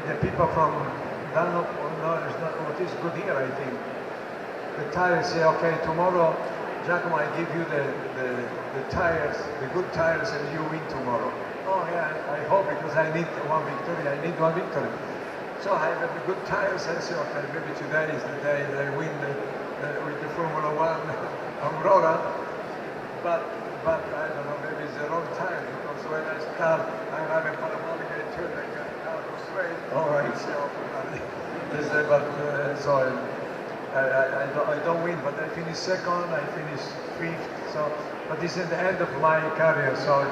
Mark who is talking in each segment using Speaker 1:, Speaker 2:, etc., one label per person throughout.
Speaker 1: the people from Dunlop, no, it's not what is good here, I think. The tires say, okay, tomorrow, Giacomo, I give you the tires, the good tires, and you win tomorrow. Oh yeah, I hope, because I need one victory. I need one victory. So I have the good tires. I say, okay, maybe today is the day that I win with the Formula One Aurora. But I don't know, maybe it's the wrong time, because when I start, I'm having parabolic, I turn the car go straight. All right. So I don't win, but I finish second, I finish fifth. So, but this is the end of my career. So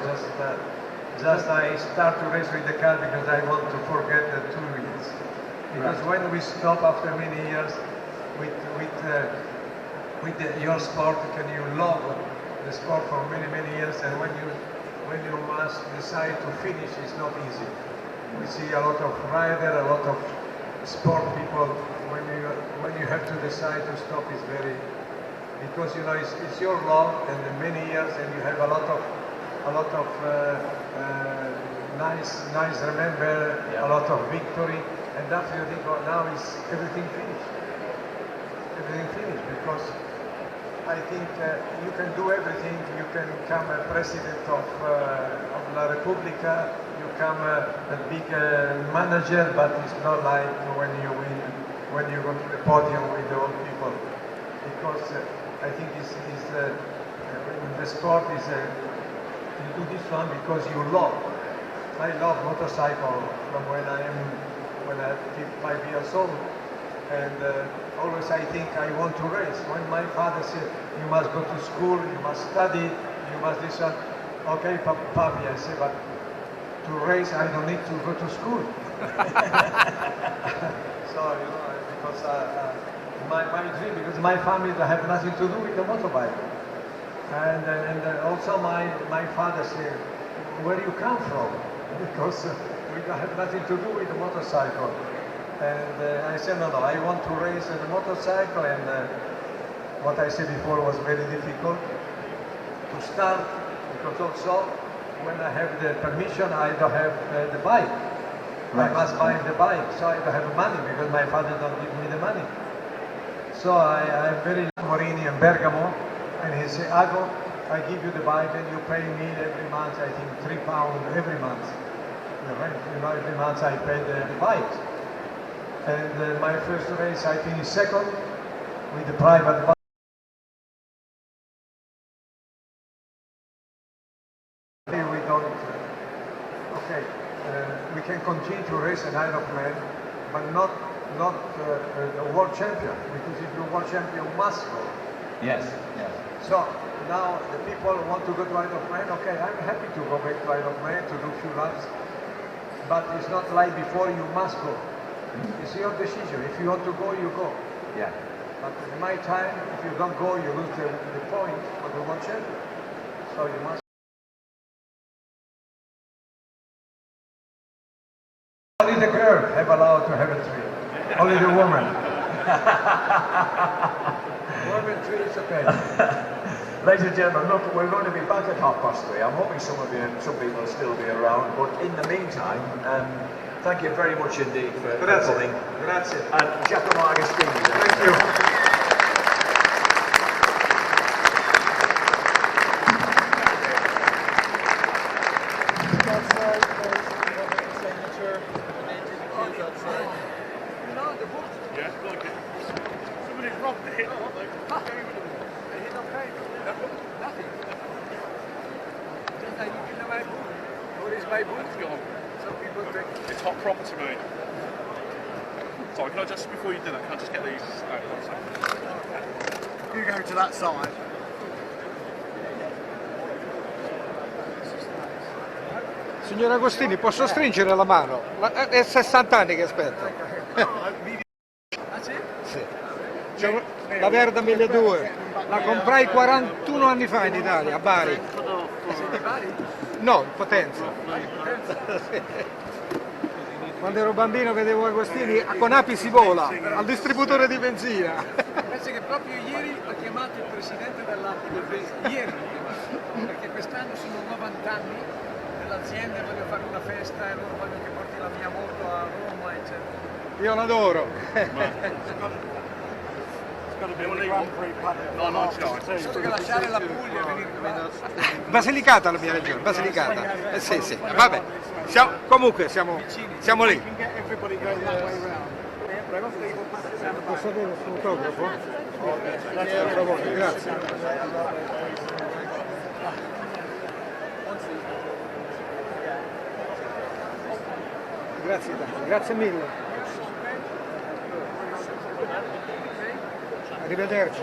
Speaker 1: just I start to race with the car because I want to forget the 2 wheels. Because when we stop after many years with your sport, you love the sport for many years, and when you must decide to finish, it's not easy. We see a lot of riders, a lot of sport people. When you have to decide to stop, it's very, because you know it's your love and many years, and you have a lot of nice remember, a lot of victory, and after you think, oh, now is everything finished. Everything finished, because I think you can do everything. You can become a president of La Repubblica, you become a big manager, but it's not like when you win, when you go to the podium with the old people. Because I think the sport is you do this one because you love. I love motorcycle from when I am 5 years old, and always I think I want to race. When my father said, you must go to school, you must study, you must this one. Okay, Papi, I said, but to race I don't need to go to school. So, you know, because my dream, because my family have nothing to do with the motorbike. And also my father said, where you come from? Because we have nothing to do with the motorcycle. And I said, no, I want to race a motorcycle, and what I said before was very difficult to start, because also when I have the permission, I don't have the bike. Right. I must buy the bike, so I don't have money, because my father don't give me the money. So I'm very Morini in Bergamo, and he said, Ago, I give you the bike and you pay me every month, I think £3 every month. You know, every month I pay the bike. And my first race I finished second with the private bike. We don't, okay, we can continue to race an Ironman, but not a world champion, because if you're world champion, you must go.
Speaker 2: Yes, yes.
Speaker 1: So now the people want to go to Ironman. Okay, I'm happy to go back to Ironman to do a few laps, but it's not like before. You must go. It's your decision. If you want to go, you go.
Speaker 2: Yeah.
Speaker 1: But in my time, if you don't go, you lose the point for the world champion. So you must. Only the girl have allowed to have a tree. Only the woman. Woman tree is okay.
Speaker 2: Ladies and gentlemen, look, we're going to be back at 3:30. I'm hoping some people will still be around, but in the meantime, thank you very much indeed for coming.
Speaker 1: Grazie.
Speaker 2: And Giacomo Agostini.
Speaker 1: Thank you.
Speaker 3: It's hot property, mate. Sorry, can I just, before you do that, can I just get these out?
Speaker 4: You go to that side.
Speaker 5: Signor Agostini, posso stringere la mano? È 60 anni che aspetta. Sì. C'è la Verda 1200. La comprai 41 anni fa in Italia, a Bari. No, in Potenza. Quando ero bambino vedevo Agostini con Api si vola, al distributore di benzina.
Speaker 6: Penso che proprio ieri ha chiamato il presidente dell'Api del benzina, ieri l'ha chiamato, perché quest'anno sono 90 anni dell'azienda e voglio fare una festa e loro vogliono che porti la mia moto a Roma, eccetera.
Speaker 5: Io l'adoro.
Speaker 3: No, no, ce l'ho.
Speaker 6: Solo che lasciare la Puglia e venire qua.
Speaker 5: Basilicata la mia regione, Basilicata. Sì, sì, vabbè. Comunque siamo lì. Posso avere il suo autografo? Per favore, grazie. Grazie tanto, grazie mille. Arrivederci.